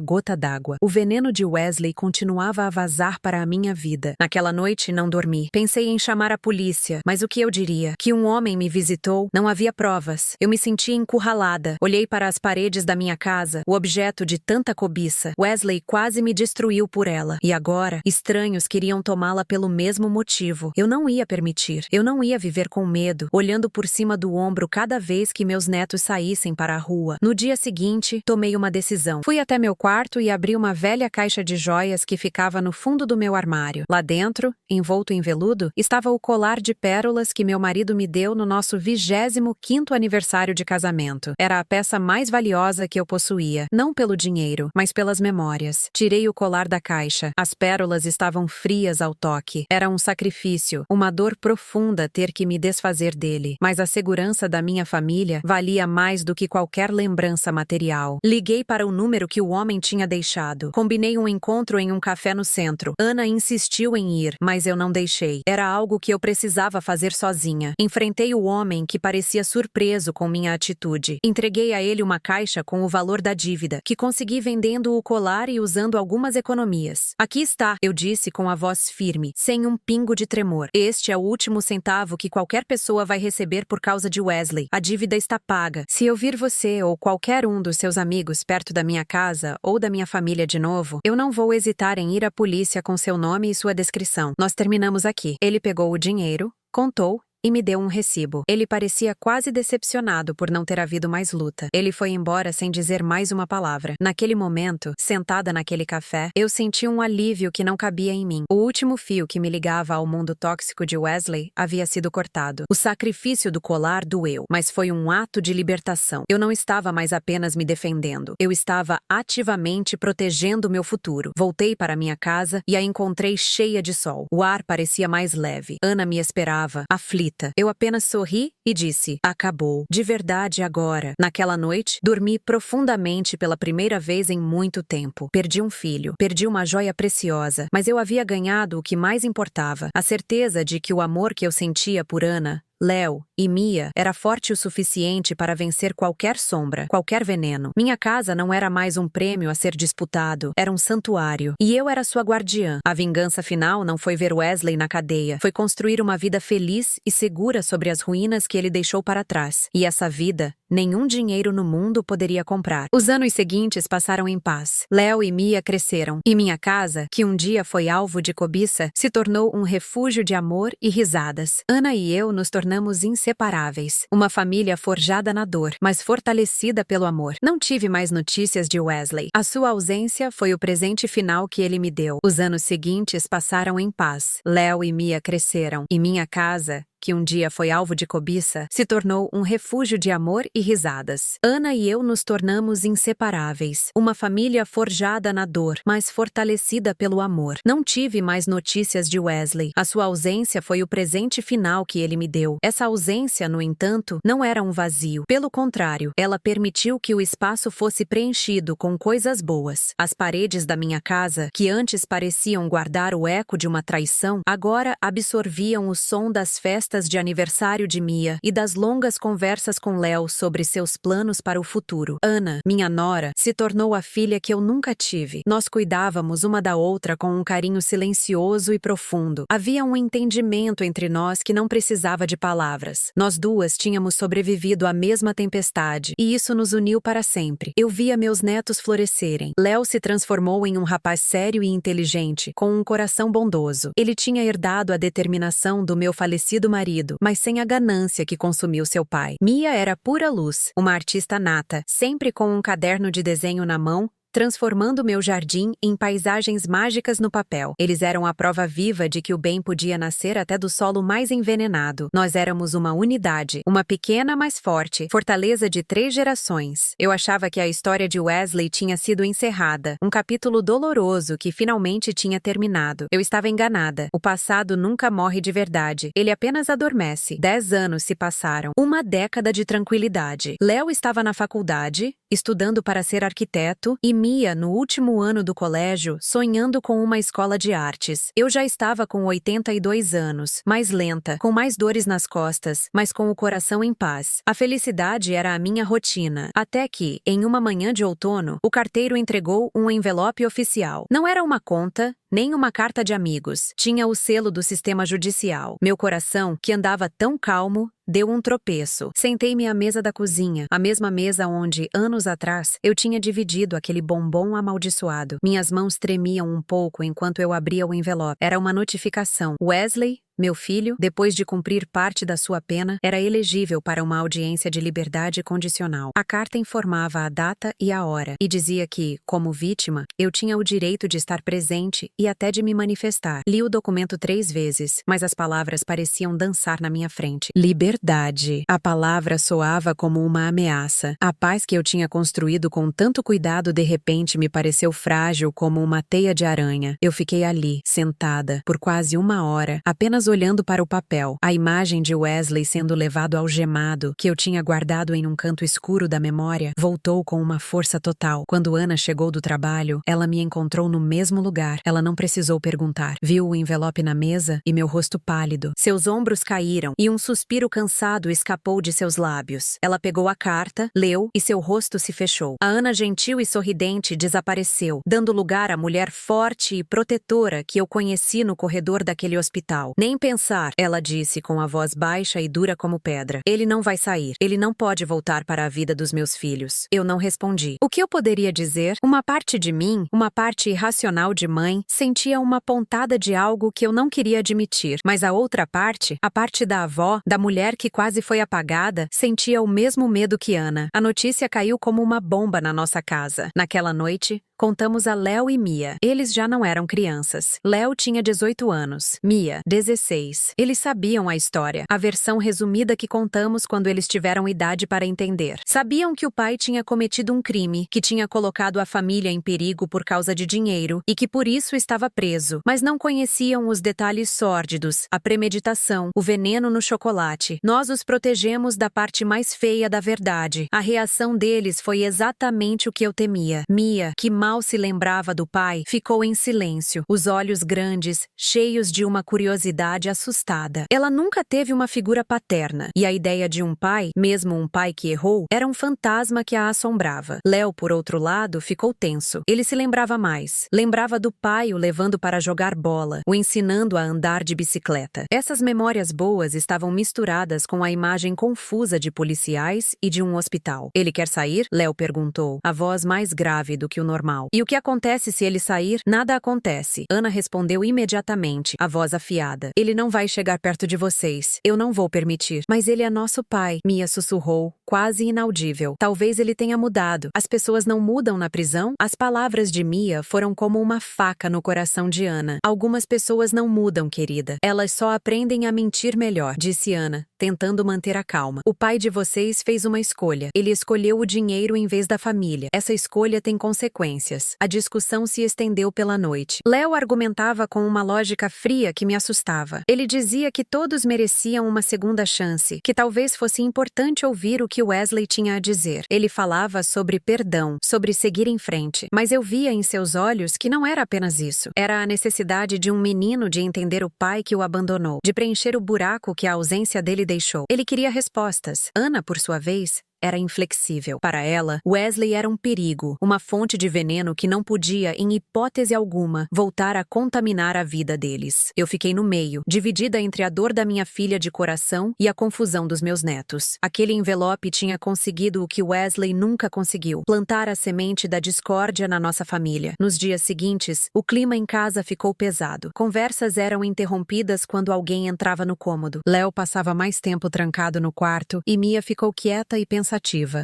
gota d'água. O veneno de Wesley continuava a vazar para a minha vida. Naquela noite não dormi. Pensei em chamar a polícia, mas o que eu diria? Que um homem me visitou? Não havia provas. Eu me senti encurralada. Olhei para as paredes da minha casa, o objeto de tanta cobiça. Wesley quase me destruiu por ela. E agora, estranhos queriam tomá-la pelo mesmo motivo. Eu não ia permitir. Eu não ia viver com medo, olhando por cima do ombro cada vez que meus netos saíssem para a rua. No dia seguinte, tomei uma decisão. Fui até meu quarto e abri uma velha caixa de joias que ficava no fundo do meu armário. Lá dentro, envolto em veludo, estava o colar de pérolas que meu marido me deu no nosso 25º aniversário de casamento. Era a peça mais valiosa que eu possuía, não pelo dinheiro, mas pelas memórias. Tirei o colar da caixa. As pérolas estavam frias ao toque. Era um sacrifício, uma dor profunda ter que me desfazer dele, mas a segurança da minha família valia mais do que qualquer lembrança material. Liguei para o número que o homem tinha deixado. Combinei um encontro em um café no centro. Ana insistiu em ir, mas eu não deixei. Era algo que eu precisava fazer sozinha. Enfrentei o homem que parecia surpreso com minha atitude. Entreguei a ele uma caixa com o valor da dívida, que consegui vendendo o colar e usando algumas economias. Aqui está, eu disse com a voz firme, sem um pingo de tremor. Este é o último centavo que qualquer pessoa vai receber por causa de Wesley. A dívida está paga. Se eu vir você ou qualquer um dos seus amigos perto da minha casa ou da minha família de novo, eu não vou hesitar em ir à polícia com seu nome e sua descrição. Nós terminamos aqui. Ele pegou o dinheiro, contou e me deu um recibo. Ele parecia quase decepcionado por não ter havido mais luta. Ele foi embora sem dizer mais uma palavra. Naquele momento, sentada naquele café, eu senti um alívio que não cabia em mim. O último fio que me ligava ao mundo tóxico de Wesley havia sido cortado. O sacrifício do colar doeu, mas foi um ato de libertação. Eu não estava mais apenas me defendendo. Eu estava ativamente protegendo meu futuro. Voltei para minha casa e a encontrei cheia de sol. O ar parecia mais leve. Ana me esperava, aflita. Eu apenas sorri e disse, acabou. De verdade agora. Naquela noite, dormi profundamente pela primeira vez em muito tempo. Perdi um filho, perdi uma joia preciosa, mas eu havia ganhado o que mais importava, a certeza de que o amor que eu sentia por Ana, Léo e Mia era forte o suficiente para vencer qualquer sombra, qualquer veneno. Minha casa não era mais um prêmio a ser disputado, era um santuário. E eu era sua guardiã. A vingança final não foi ver Wesley na cadeia, foi construir uma vida feliz e segura sobre as ruínas que ele deixou para trás. E essa vida, nenhum dinheiro no mundo poderia comprar. Os anos seguintes passaram em paz. Léo e Mia cresceram. E minha casa, que um dia foi alvo de cobiça, se tornou um refúgio de amor e risadas. Ana e eu nos tornamos inseparáveis. Uma família forjada na dor, mas fortalecida pelo amor. Não tive mais notícias de Wesley. A sua ausência foi o presente final que ele me deu. Os anos seguintes passaram em paz. Léo e Mia cresceram. E minha casa, que um dia foi alvo de cobiça, se tornou um refúgio de amor e risadas. Ana e eu nos tornamos inseparáveis. Uma família forjada na dor, mas fortalecida pelo amor. Não tive mais notícias de Wesley. A sua ausência foi o presente final que ele me deu. Essa ausência, no entanto, não era um vazio. Pelo contrário, ela permitiu que o espaço fosse preenchido com coisas boas. As paredes da minha casa, que antes pareciam guardar o eco de uma traição, agora absorviam o som das festas de aniversário de Mia e das longas conversas com Léo sobre seus planos para o futuro. Ana, minha nora, se tornou a filha que eu nunca tive. Nós cuidávamos uma da outra com um carinho silencioso e profundo. Havia um entendimento entre nós que não precisava de palavras. Nós duas tínhamos sobrevivido à mesma tempestade, e isso nos uniu para sempre. Eu via meus netos florescerem. Léo se transformou em um rapaz sério e inteligente, com um coração bondoso. Ele tinha herdado a determinação do meu falecido marido, mas sem a ganância que consumiu seu pai. Mia era pura luz, uma artista nata, sempre com um caderno de desenho na mão, transformando meu jardim em paisagens mágicas no papel. Eles eram a prova viva de que o bem podia nascer até do solo mais envenenado. Nós éramos uma unidade, uma pequena mas forte, fortaleza de 3 gerações. Eu achava que a história de Wesley tinha sido encerrada, um capítulo doloroso que finalmente tinha terminado. Eu estava enganada. O passado nunca morre de verdade. Ele apenas adormece. 10 anos se passaram. Uma década de tranquilidade. Léo estava na faculdade, estudando para ser arquiteto, e Mia, no último ano do colégio, sonhando com uma escola de artes. Eu já estava com 82 anos, mais lenta, com mais dores nas costas, mas com o coração em paz. A felicidade era a minha rotina, até que, em uma manhã de outono, o carteiro entregou um envelope oficial. Não era uma conta, nem uma carta de amigos. Tinha o selo do sistema judicial. Meu coração, que andava tão calmo, deu um tropeço. Sentei-me à mesa da cozinha, a mesma mesa onde, anos atrás, eu tinha dividido aquele bombom amaldiçoado. Minhas mãos tremiam um pouco enquanto eu abria o envelope. Era uma notificação. Wesley, meu filho, depois de cumprir parte da sua pena, era elegível para uma audiência de liberdade condicional. A carta informava a data e a hora, e dizia que, como vítima, eu tinha o direito de estar presente e até de me manifestar. Li o documento 3 vezes, mas as palavras pareciam dançar na minha frente. Liberdade. A palavra soava como uma ameaça. A paz que eu tinha construído com tanto cuidado de repente me pareceu frágil como uma teia de aranha. Eu fiquei ali, sentada, por quase 1 hora, apenas olhando para o papel. A imagem de Wesley sendo levado algemado, que eu tinha guardado em um canto escuro da memória, voltou com uma força total. Quando Ana chegou do trabalho, ela me encontrou no mesmo lugar. Ela não precisou perguntar. Viu o envelope na mesa e meu rosto pálido. Seus ombros caíram e um suspiro cansado escapou de seus lábios. Ela pegou a carta, leu e seu rosto se fechou. A Ana gentil e sorridente desapareceu, dando lugar à mulher forte e protetora que eu conheci no corredor daquele hospital. Nem pensar, ela disse com a voz baixa e dura como pedra. Ele não vai sair. Ele não pode voltar para a vida dos meus filhos. Eu não respondi. O que eu poderia dizer? Uma parte de mim, uma parte irracional de mãe, sentia uma pontada de algo que eu não queria admitir. Mas a outra parte, a parte da avó, da mulher que quase foi apagada, sentia o mesmo medo que Ana. A notícia caiu como uma bomba na nossa casa. Naquela noite, contamos a Léo e Mia. Eles já não eram crianças. Léo tinha 18 anos. Mia, 16. Eles sabiam a história, a versão resumida que contamos quando eles tiveram idade para entender. Sabiam que o pai tinha cometido um crime, que tinha colocado a família em perigo por causa de dinheiro e que por isso estava preso, mas não conheciam os detalhes sórdidos, a premeditação, o veneno no chocolate. Nós os protegemos da parte mais feia da verdade. A reação deles foi exatamente o que eu temia. Mia, que mal se lembrava do pai, ficou em silêncio, os olhos grandes, cheios de uma curiosidade assustada. Ela nunca teve uma figura paterna, e a ideia de um pai, mesmo um pai que errou, era um fantasma que a assombrava. Léo, por outro lado, ficou tenso. Ele se lembrava mais. Lembrava do pai o levando para jogar bola, o ensinando a andar de bicicleta. Essas memórias boas estavam misturadas com a imagem confusa de policiais e de um hospital. Ele quer sair? Léo perguntou, a voz mais grave do que o normal. mal. E o que acontece se ele sair? Nada acontece. Ana respondeu imediatamente, a voz afiada. Ele não vai chegar perto de vocês. Eu não vou permitir. Mas ele é nosso pai. Mia sussurrou, quase inaudível. Talvez ele tenha mudado. As pessoas não mudam na prisão? As palavras de Mia foram como uma faca no coração de Ana. Algumas pessoas não mudam, querida. Elas só aprendem a mentir melhor, disse Ana, tentando manter a calma. O pai de vocês fez uma escolha. Ele escolheu o dinheiro em vez da família. Essa escolha tem consequências. A discussão se estendeu pela noite. Léo argumentava com uma lógica fria que me assustava. Ele dizia que todos mereciam uma segunda chance, que talvez fosse importante ouvir o que Wesley tinha a dizer. Ele falava sobre perdão, sobre seguir em frente. Mas eu via em seus olhos que não era apenas isso. Era a necessidade de um menino de entender o pai que o abandonou, de preencher o buraco que a ausência dele deixou. Ele queria respostas. Ana, por sua vez, era inflexível. Para ela, Wesley era um perigo, uma fonte de veneno que não podia, em hipótese alguma, voltar a contaminar a vida deles. Eu fiquei no meio, dividida entre a dor da minha filha de coração e a confusão dos meus netos. Aquele envelope tinha conseguido o que Wesley nunca conseguiu: plantar a semente da discórdia na nossa família. Nos dias seguintes, o clima em casa ficou pesado. Conversas eram interrompidas quando alguém entrava no cômodo. Léo passava mais tempo trancado no quarto e Mia ficou quieta e pensativa.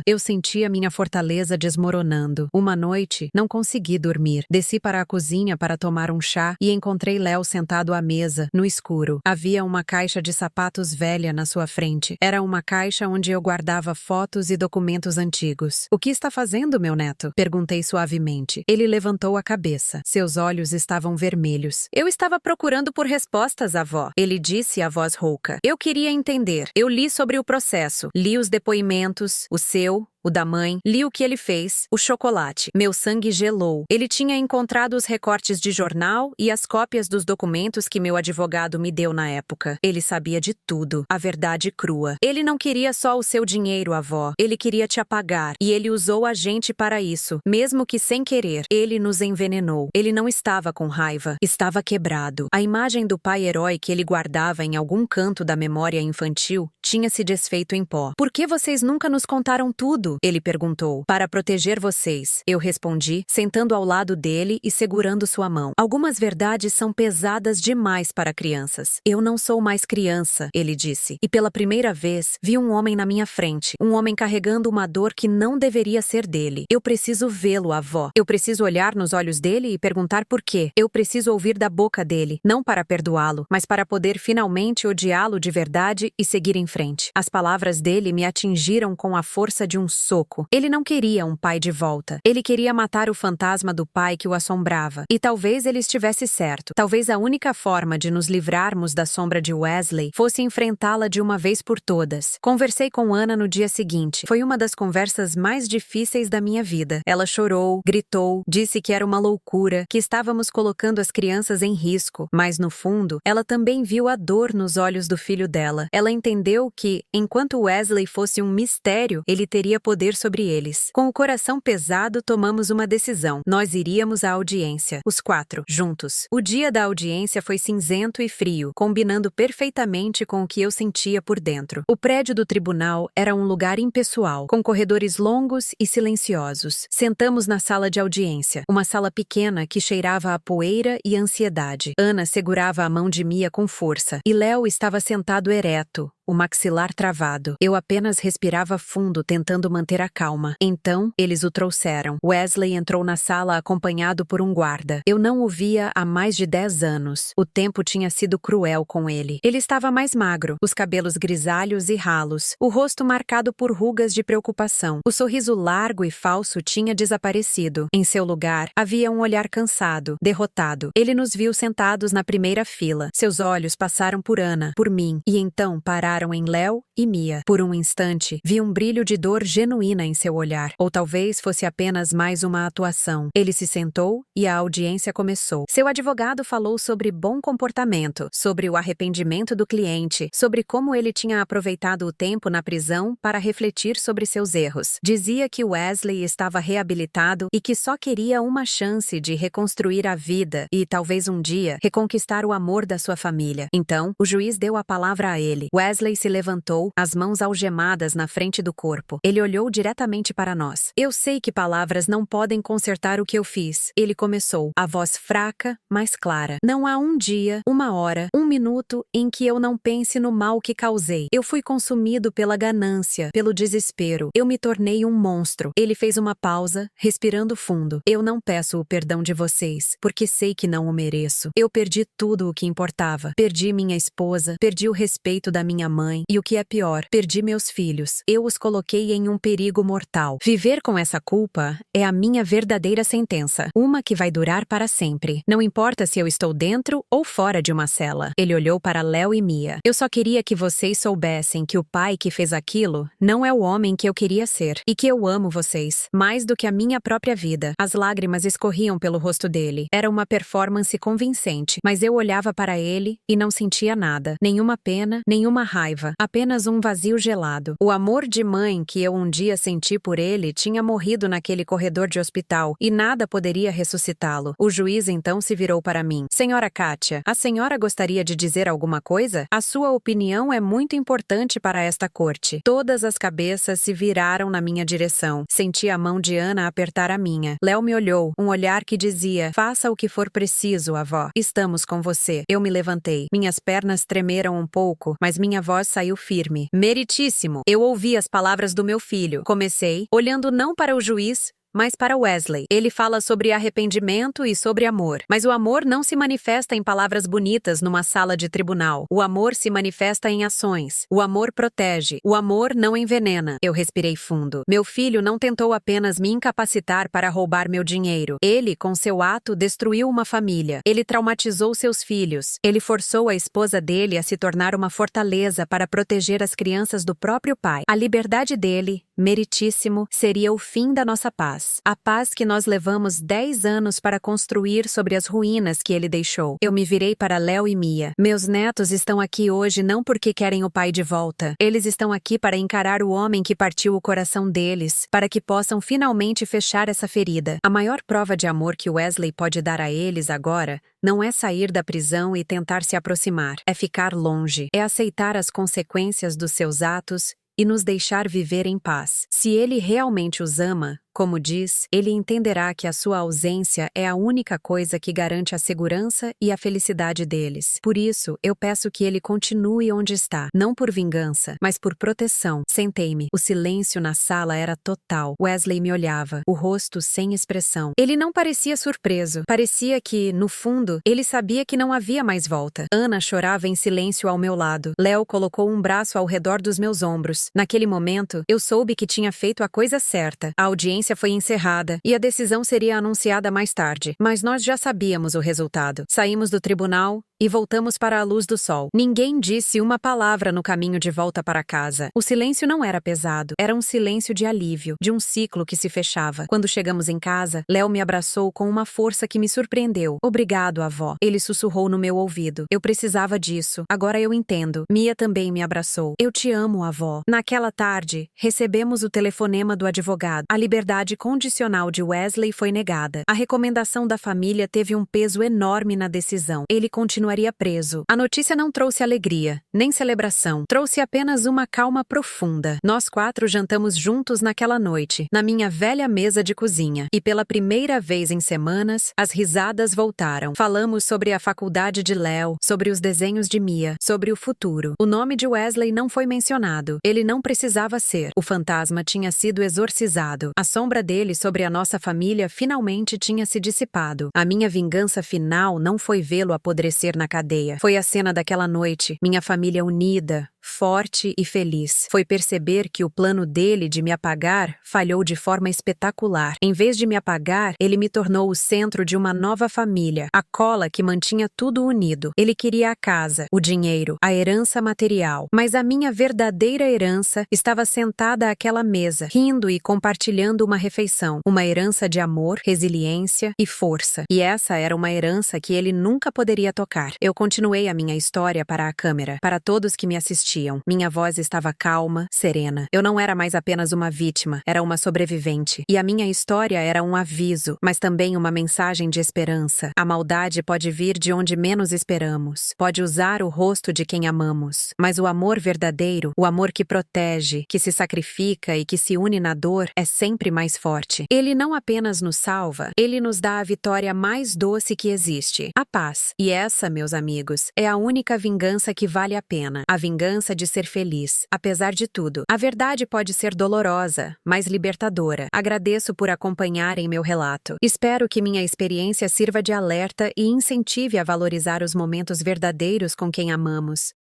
Eu sentia minha fortaleza desmoronando. Uma noite, não consegui dormir. Desci para a cozinha para tomar um chá e encontrei Léo sentado à mesa, no escuro. Havia uma caixa de sapatos velha na sua frente. Era uma caixa onde eu guardava fotos e documentos antigos. O que está fazendo, meu neto? Perguntei suavemente. Ele levantou a cabeça. Seus olhos estavam vermelhos. Eu estava procurando por respostas, avó. Ele disse a voz rouca. Eu queria entender. Eu li sobre o processo. Li os depoimentos, o seu, o da mãe, li o que ele fez, o chocolate. Meu sangue gelou. Ele tinha encontrado os recortes de jornal e as cópias dos documentos que meu advogado me deu na época. Ele sabia de tudo, a verdade crua. Ele não queria só o seu dinheiro, avó. Ele queria te apagar. E ele usou a gente para isso, mesmo que sem querer. Ele nos envenenou. Ele não estava com raiva. Estava quebrado. A imagem do pai herói que ele guardava em algum canto da memória infantil tinha se desfeito em pó. Por que vocês nunca nos contaram tudo? Ele perguntou. Para proteger vocês, eu respondi, sentando ao lado dele e segurando sua mão. Algumas verdades são pesadas demais para crianças. Eu não sou mais criança, ele disse. E pela primeira vez, vi um homem na minha frente. Um homem carregando uma dor que não deveria ser dele. Eu preciso vê-lo, avó. Eu preciso olhar nos olhos dele e perguntar por quê. Eu preciso ouvir da boca dele, não para perdoá-lo, mas para poder finalmente odiá-lo de verdade e seguir em frente. As palavras dele me atingiram com a força de um soco. Ele não queria um pai de volta. Ele queria matar o fantasma do pai que o assombrava. E talvez ele estivesse certo. Talvez a única forma de nos livrarmos da sombra de Wesley fosse enfrentá-la de uma vez por todas. Conversei com Ana no dia seguinte. Foi uma das conversas mais difíceis da minha vida. Ela chorou, gritou, disse que era uma loucura, que estávamos colocando as crianças em risco. Mas no fundo, ela também viu a dor nos olhos do filho dela. Ela entendeu que, enquanto Wesley fosse um mistério, ele teria poder sobre eles. Com o coração pesado, tomamos uma decisão. Nós iríamos à audiência, os 4, juntos. O dia da audiência foi cinzento e frio, combinando perfeitamente com o que eu sentia por dentro. O prédio do tribunal era um lugar impessoal, com corredores longos e silenciosos. Sentamos na sala de audiência, uma sala pequena que cheirava a poeira e ansiedade. Ana segurava a mão de Mia com força, e Léo estava sentado ereto, o maxilar travado. Eu apenas respirava fundo, tentando manter a calma. Então, eles o trouxeram. Wesley entrou na sala acompanhado por um guarda. Eu não o via há mais de 10 anos. O tempo tinha sido cruel com ele. Ele estava mais magro, os cabelos grisalhos e ralos, o rosto marcado por rugas de preocupação. O sorriso largo e falso tinha desaparecido. Em seu lugar, havia um olhar cansado, derrotado. Ele nos viu sentados na primeira fila. Seus olhos passaram por Ana, por mim, e então pararam em Léo e Mia. Por um instante, vi um brilho de dor genuína em seu olhar. Ou talvez fosse apenas mais uma atuação. Ele se sentou e a audiência começou. Seu advogado falou sobre bom comportamento, sobre o arrependimento do cliente, sobre como ele tinha aproveitado o tempo na prisão para refletir sobre seus erros. Dizia que Wesley estava reabilitado e que só queria uma chance de reconstruir a vida e, talvez um dia, reconquistar o amor da sua família. Então, o juiz deu a palavra a ele. Wesley Wesley se levantou, as mãos algemadas na frente do corpo. Ele olhou diretamente para nós. Eu sei que palavras não podem consertar o que eu fiz. Ele começou, a voz fraca, mas clara. Não há um dia, uma hora, um minuto em que eu não pense no mal que causei. Eu fui consumido pela ganância, pelo desespero. Eu me tornei um monstro. Ele fez uma pausa, respirando fundo. Eu não peço o perdão de vocês, porque sei que não o mereço. Eu perdi tudo o que importava. Perdi minha esposa, perdi o respeito da minha mãe e, o que é pior, perdi meus filhos. Eu os coloquei em um perigo mortal. Viver com essa culpa é a minha verdadeira sentença, uma que vai durar para sempre. Não importa se eu estou dentro ou fora de uma cela. Ele olhou para Léo e Mia. Eu só queria que vocês soubessem que o pai que fez aquilo não é o homem que eu queria ser e que eu amo vocês, mais do que a minha própria vida. As lágrimas escorriam pelo rosto dele. Era uma performance convincente, mas eu olhava para ele e não sentia nada. Nenhuma pena, nenhuma raiva, apenas um vazio gelado. O amor de mãe que eu um dia senti por ele tinha morrido naquele corredor de hospital e nada poderia ressuscitá-lo. O juiz então se virou para mim. Senhora Kátia, a senhora gostaria de dizer alguma coisa? A sua opinião é muito importante para esta corte. Todas as cabeças se viraram na minha direção. Senti a mão de Ana apertar a minha. Léo me olhou, um olhar que dizia: faça o que for preciso, avó. Estamos com você. Eu me levantei. Minhas pernas tremeram um pouco, mas minha voz saiu firme. Meritíssimo! Eu ouvi as palavras do meu filho. Comecei, olhando não para o juiz, mas para Wesley. Ele fala sobre arrependimento e sobre amor. Mas o amor não se manifesta em palavras bonitas numa sala de tribunal. O amor se manifesta em ações. O amor protege. O amor não envenena. Eu respirei fundo. Meu filho não tentou apenas me incapacitar para roubar meu dinheiro. Ele, com seu ato, destruiu uma família. Ele traumatizou seus filhos. Ele forçou a esposa dele a se tornar uma fortaleza para proteger as crianças do próprio pai. A liberdade dele, meritíssimo, seria o fim da nossa paz. A paz que nós levamos 10 anos para construir sobre as ruínas que ele deixou. Eu me virei para Léo e Mia. Meus netos estão aqui hoje não porque querem o pai de volta. Eles estão aqui para encarar o homem que partiu o coração deles, para que possam finalmente fechar essa ferida. A maior prova de amor que Wesley pode dar a eles agora não é sair da prisão e tentar se aproximar. É ficar longe. É aceitar as consequências dos seus atos e nos deixar viver em paz. Se ele realmente os ama, como diz, ele entenderá que a sua ausência é a única coisa que garante a segurança e a felicidade deles. Por isso, eu peço que ele continue onde está, não por vingança, mas por proteção. Sentei-me. O silêncio na sala era total. Wesley me olhava, o rosto sem expressão. Ele não parecia surpreso. Parecia que, no fundo, ele sabia que não havia mais volta. Ana chorava em silêncio ao meu lado. Léo colocou um braço ao redor dos meus ombros. Naquele momento, eu soube que tinha feito a coisa certa. A audiência foi encerrada e a decisão seria anunciada mais tarde, mas nós já sabíamos o resultado. Saímos do tribunal e voltamos para a luz do sol. Ninguém disse uma palavra no caminho de volta para casa. O silêncio não era pesado, era um silêncio de alívio, de um ciclo que se fechava. Quando chegamos em casa, Léo me abraçou com uma força que me surpreendeu. Obrigado, avó. Ele sussurrou no meu ouvido. Eu precisava disso. Agora eu entendo. Mia também me abraçou. Eu te amo, avó. Naquela tarde, recebemos o telefonema do advogado. A liberdade condicional de Wesley foi negada. A recomendação da família teve um peso enorme na decisão. Ele continuaria preso. A notícia não trouxe alegria, nem celebração. Trouxe apenas uma calma profunda. Nós 4 jantamos juntos naquela noite, na minha velha mesa de cozinha. E pela primeira vez em semanas, as risadas voltaram. Falamos sobre a faculdade de Léo, sobre os desenhos de Mia, sobre o futuro. O nome de Wesley não foi mencionado. Ele não precisava ser. O fantasma tinha sido exorcizado. A sombra dele sobre a nossa família finalmente tinha se dissipado. A minha vingança final não foi vê-lo apodrecer na cadeia. Foi a cena daquela noite, minha família unida, forte e feliz. Foi perceber que o plano dele de me apagar falhou de forma espetacular. Em vez de me apagar, ele me tornou o centro de uma nova família, a cola que mantinha tudo unido. Ele queria a casa, o dinheiro, a herança material. Mas a minha verdadeira herança estava sentada àquela mesa, rindo e compartilhando uma refeição. Uma herança de amor, resiliência e força. E essa era uma herança que ele nunca poderia tocar. Eu continuei a minha história para a câmera, para todos que me assistiam. existiam. Minha voz estava calma, serena. Eu não era mais apenas uma vítima, era uma sobrevivente. E a minha história era um aviso, mas também uma mensagem de esperança. A maldade pode vir de onde menos esperamos. Pode usar o rosto de quem amamos. Mas o amor verdadeiro, o amor que protege, que se sacrifica e que se une na dor, é sempre mais forte. Ele não apenas nos salva, ele nos dá a vitória mais doce que existe, a paz. E essa, meus amigos, é a única vingança que vale a pena, a vingança de ser feliz. Apesar de tudo, a verdade pode ser dolorosa, mas libertadora. Agradeço por acompanharem meu relato. Espero que minha experiência sirva de alerta e incentive a valorizar os momentos verdadeiros com quem amamos.